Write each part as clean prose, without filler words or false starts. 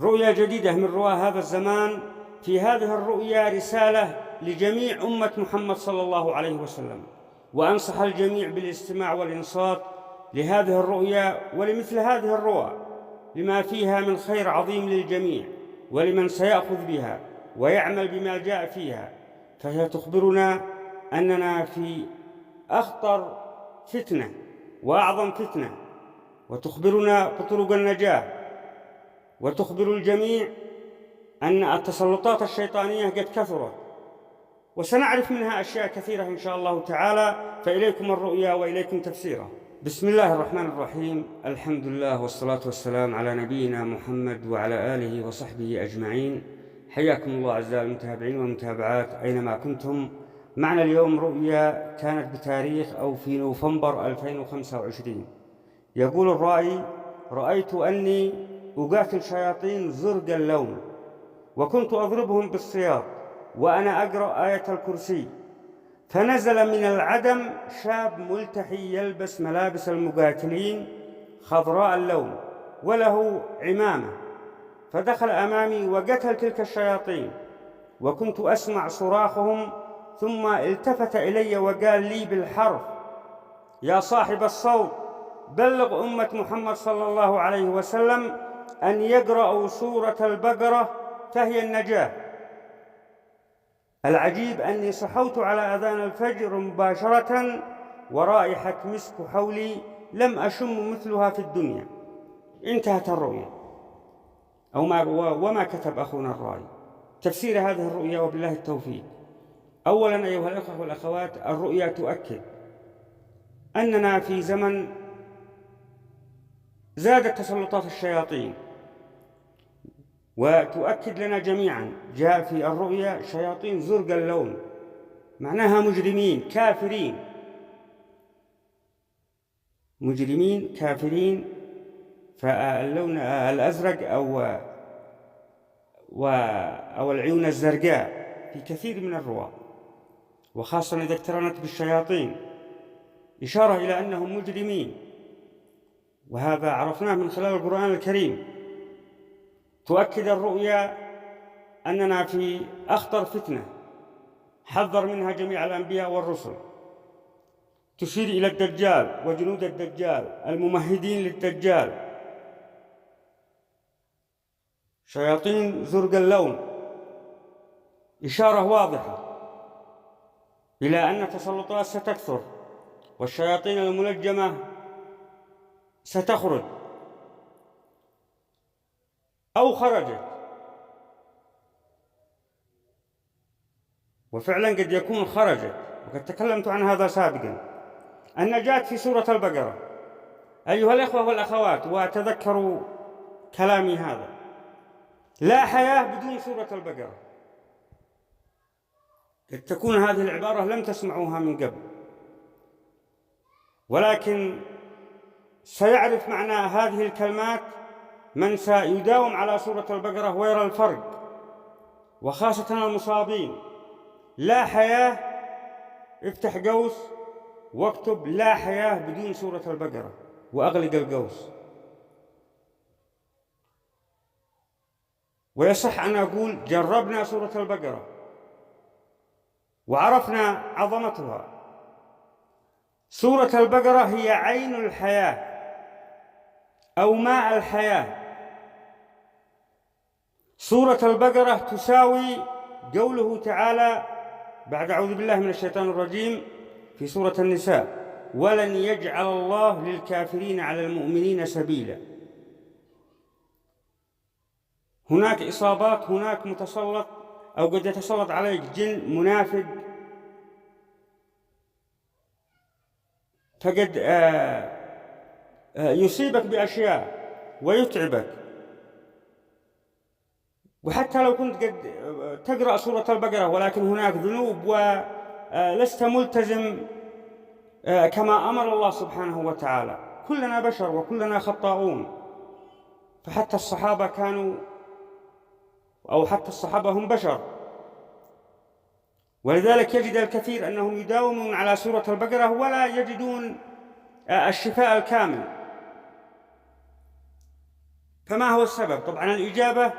رؤيا جديدة من رؤى هذا الزمان. في هذه الرؤيا رسالة لجميع أمة محمد صلى الله عليه وسلم، وأنصح الجميع بالاستماع والإنصات لهذه الرؤيا ولمثل هذه الرؤى، لما فيها من خير عظيم للجميع ولمن سيأخذ بها ويعمل بما جاء فيها. فهي تخبرنا أننا في أخطر فتنة وأعظم فتنة، وتخبرنا بطرق النجاة، وتخبر الجميع أن التسلطات الشيطانية قد كثرت، وسنعرف منها أشياء كثيرة إن شاء الله تعالى. فإليكم الرؤيا وإليكم تفسيرها. بسم الله الرحمن الرحيم. الحمد لله والصلاة والسلام على نبينا محمد وعلى آله وصحبه أجمعين. حياكم الله أعزائي المتابعين والمتابعات أينما كنتم. معنا اليوم رؤيا كانت بتاريخ أو في نوفمبر 2025. يقول الرائي: رأيت أني أقاتل شياطين زرق اللون، وكنت أضربهم بالسياط وأنا أقرأ آية الكرسي، فنزل من العدم شاب ملتحي يلبس ملابس المقاتلين خضراء اللون وله عمامة، فدخل أمامي وقتل تلك الشياطين، وكنت أسمع صراخهم، ثم التفت إلي وقال لي بالحرف: يا صاحب الصوت، بلغ أمة محمد صلى الله عليه وسلم أن يقرأوا سورة البقرة فهي النجاة. العجيب أني صحوت على أذان الفجر مباشرة ورائحة مسك حولي لم أشم مثلها في الدنيا. انتهت الرؤيا وما كتب أخونا الرائي. تفسير هذه الرؤيا وبالله التوفيق. أولا أيها الأخوة والأخوات، الرؤيا تؤكد أننا في زمن زادت تسلطات الشياطين، وتؤكد لنا جميعا جاء في الرؤيا شياطين زرق اللون، معناها مجرمين كافرين. فاللون الأزرق أو العيون الزرقاء في كثير من الرؤى، وخاصة إذا اقترنت بالشياطين، إشارة إلى أنهم مجرمين، وهذا عرفناه من خلال القرآن الكريم. تؤكد الرؤيا أننا في أخطر فتنة حذر منها جميع الأنبياء والرسل، تشير إلى الدجال وجنود الدجال الممهدين للدجال، شياطين زرق اللون، إشارة واضحة إلى أن التسلطات ستكثر والشياطين المنجمة ستخرج أو خرجت، وفعلا قد يكون خرجت، وقد تكلمت عن هذا سابقا. النجاة في سورة البقرة أيها الأخوة والأخوات، وتذكروا كلامي هذا، لا حياة بدون سورة البقرة. قد تكون هذه العبارة لم تسمعوها من قبل، ولكن سيعرف معنى هذه الكلمات من سيداوم على سورة البقرة ويرى الفرق، وخاصة المصابين. لا حياة، افتح قوس واكتب لا حياة بدون سورة البقرة وأغلق القوس. ويصح أن أقول جربنا سورة البقرة وعرفنا عظمتها. سورة البقرة هي عين الحياة أو ماء الحياة. سورة البقرة تساوي قوله تعالى بعد أعوذ بالله من الشيطان الرجيم في سورة النساء: ولن يجعل الله للكافرين على المؤمنين سبيلا. هناك إصابات، هناك متسلط أو قد يتسلط عليك جن منافق، فقد يصيبك بأشياء ويتعبك. وحتى لو كنت قد تقرأ سورة البقرة ولكن هناك ذنوب ولست ملتزم كما أمر الله سبحانه وتعالى. كلنا بشر وكلنا خطاؤون، فحتى الصحابة كانوا حتى الصحابة هم بشر، ولذلك يجد الكثير أنهم يداومون على سورة البقرة ولا يجدون الشفاء الكامل. فما هو السبب؟ طبعا الإجابة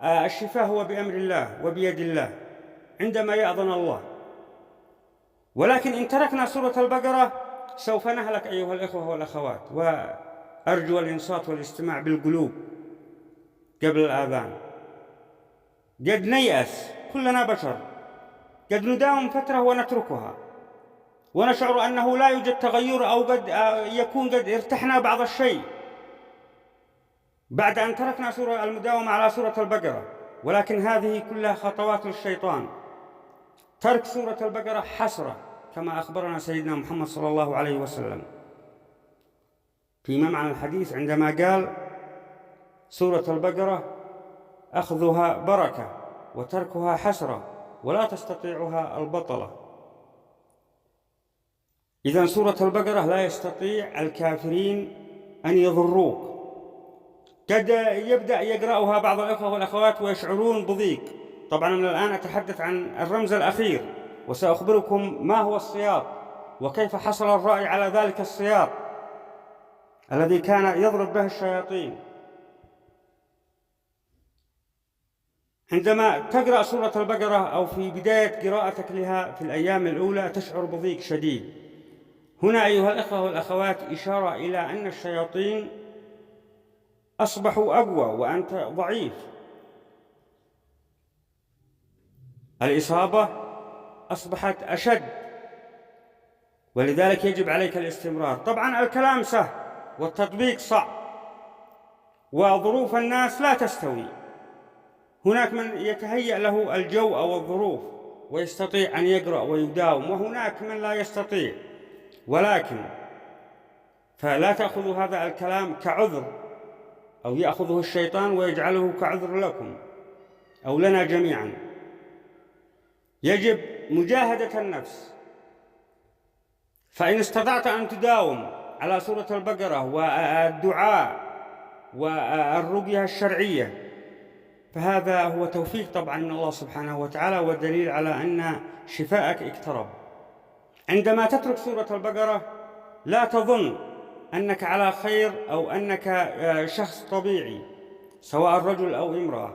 الشفاء هو بأمر الله وبيد الله عندما يأذن الله. ولكن إن تركنا سورة البقرة سوف نهلك أيها الإخوة والأخوات، وأرجو الإنصات والاستماع بالقلوب قبل الآذان. قد نيأس، كلنا بشر، قد نداوم فترة ونتركها ونشعر أنه لا يوجد تغير، أو قد يكون قد ارتحنا بعض الشيء بعد أن تركنا المداومة على سورة البقرة. ولكن هذه كلها خطوات للشيطان. ترك سورة البقرة حسرة كما أخبرنا سيدنا محمد صلى الله عليه وسلم فيما معنى الحديث عندما قال: سورة البقرة أخذها بركة وتركها حسرة ولا تستطيعها البطلة. إذن سورة البقرة لا يستطيع الكافرين أن يضروك. قد يبدأ يقرأها بعض الأخوة والأخوات ويشعرون بضيق. طبعا من الآن أتحدث عن الرمز الأخير، وسأخبركم ما هو السياط وكيف حصل الرأي على ذلك السياط الذي كان يضرب به الشياطين. عندما تقرأ سورة البقرة أو في بداية قراءتك لها في الأيام الأولى تشعر بضيق شديد. هنا أيها الأخوة والأخوات إشارة إلى أن الشياطين أصبحوا أقوى وأنت ضعيف. الإصابة أصبحت أشد، ولذلك يجب عليك الاستمرار. طبعا الكلام سهل والتطبيق صعب، وظروف الناس لا تستوي. هناك من يتهيأ له الجو أو الظروف ويستطيع أن يقرأ ويداوم، وهناك من لا يستطيع. ولكن فلا تأخذوا هذا الكلام كعذر، أو يأخذه الشيطان ويجعله كعذر لكم أو لنا جميعا. يجب مجاهدة النفس. فإن استطعت أن تداوم على سورة البقرة والدعاء والرقية الشرعية فهذا هو توفيق طبعا من الله سبحانه وتعالى، والدليل على أن شفاءك اقترب. عندما تترك سورة البقرة لا تظن أنك على خير أو أنك شخص طبيعي سواء رجل أو امرأة،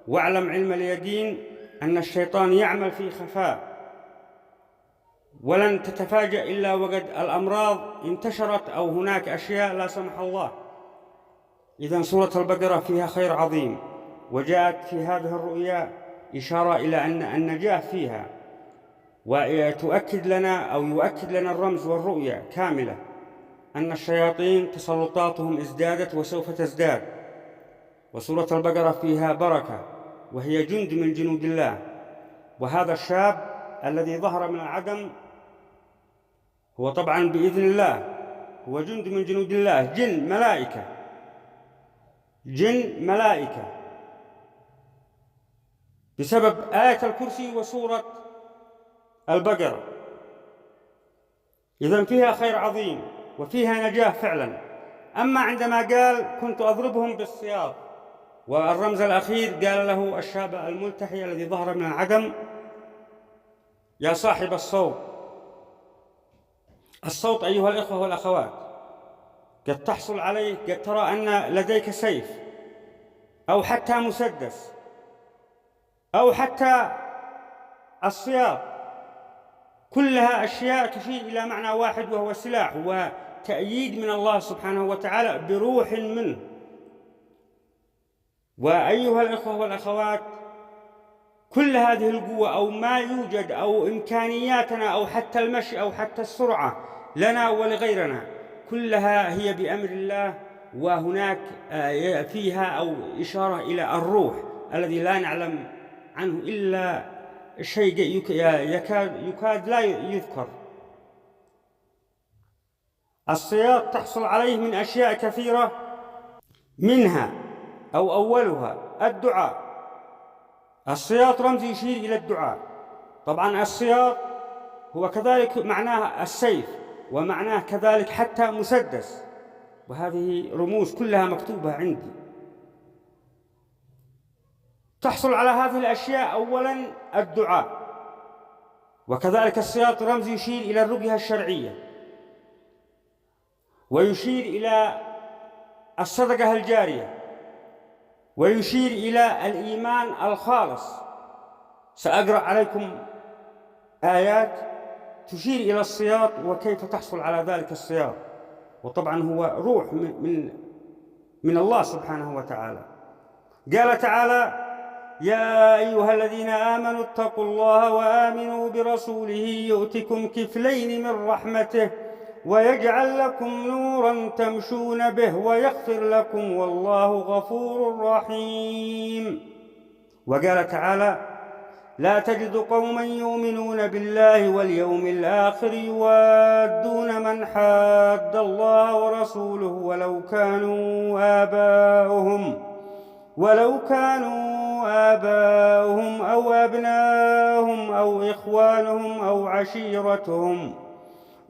واعلم علم اليقين أن الشيطان يعمل في خفاء، ولن تتفاجأ إلا وقد الأمراض انتشرت أو هناك أشياء لا سمح الله. إذن سورة البقرة فيها خير عظيم، وجاءت في هذه الرؤيا إشارة إلى أن النجاح فيها، وتؤكد لنا أو يؤكد لنا الرمز والرؤيا كاملة أن الشياطين تسلطاتهم ازدادت وسوف تزداد. وسورة البقرة فيها بركة، وهي جند من جنود الله. وهذا الشاب الذي ظهر من العدم هو طبعا بإذن الله هو جند من جنود الله، جن ملائكة، جن ملائكة، بسبب آية الكرسي وسورة البقرة. إذن فيها خير عظيم وفيها نجاة فعلا. أما عندما قال: كنت أضربهم بالسياط، والرمز الأخير قال له الشاب الملتحي الذي ظهر من العدم: يا صاحب الصوت. الصوت أيها الإخوة والأخوات قد تحصل عليه، قد ترى أن لديك سيف أو حتى مسدس أو حتى السياط، كلها أشياء تشير إلى معنى واحد وهو سلاح وتأييد من الله سبحانه وتعالى بروح منه. وأيها الإخوة والأخوات كل هذه القوة أو ما يوجد أو إمكانياتنا أو حتى المشي أو حتى السرعة لنا ولغيرنا كلها هي بأمر الله. وهناك فيها أو إشارة إلى الروح الذي لا نعلم عنه إلا شيء يكاد لا يذكر. الصياط تحصل عليه من أشياء كثيرة، منها أو أولها الدعاء. الصياط رمز يشير إلى الدعاء. طبعا الصياط هو كذلك معناه السيف، ومعناه كذلك حتى مسدس، وهذه رموز كلها مكتوبة عندي. تحصل على هذه الأشياء أولا الدعاء، وكذلك الصياط رمز يشير إلى الرقية الشرعية، ويشير إلى الصدقة الجارية، ويشير إلى الإيمان الخالص. سأقرأ عليكم آيات تشير إلى الصياط وكيف تحصل على ذلك الصياط، وطبعا هو روح من الله سبحانه وتعالى. قال تعالى: يا أيها الذين آمنوا اتقوا الله وآمنوا برسوله يؤتكم كفلين من رحمته ويجعل لكم نورا تمشون به ويغفر لكم والله غفور رحيم. وقال تعالى: لا تجد قوما يؤمنون بالله واليوم الآخر يوادون من حاد الله ورسوله ولو كانوا آباؤهم أو أبناءهم أو إخوانهم أو عشيرتهم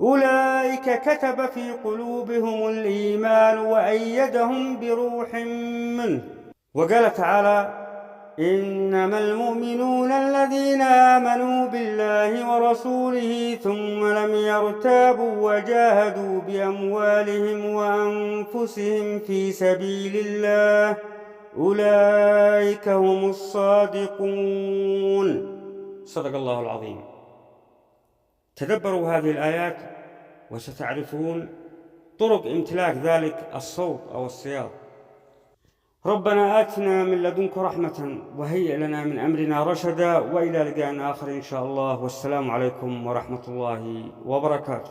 أولئك كتب في قلوبهم الإيمان وأيدهم بروح منه. وقال تعالى: إنما المؤمنون الذين آمنوا بالله ورسوله ثم لم يرتابوا وجاهدوا بأموالهم وأنفسهم في سبيل الله أولئك هم الصادقون. صدق الله العظيم. تدبروا هذه الآيات وستعرفون طرق امتلاك ذلك الصوت أو الصياط. ربنا آتنا من لدنك رحمة وهيئ لنا من أمرنا رشدا، وإلى لقاء آخر إن شاء الله، والسلام عليكم ورحمة الله وبركاته.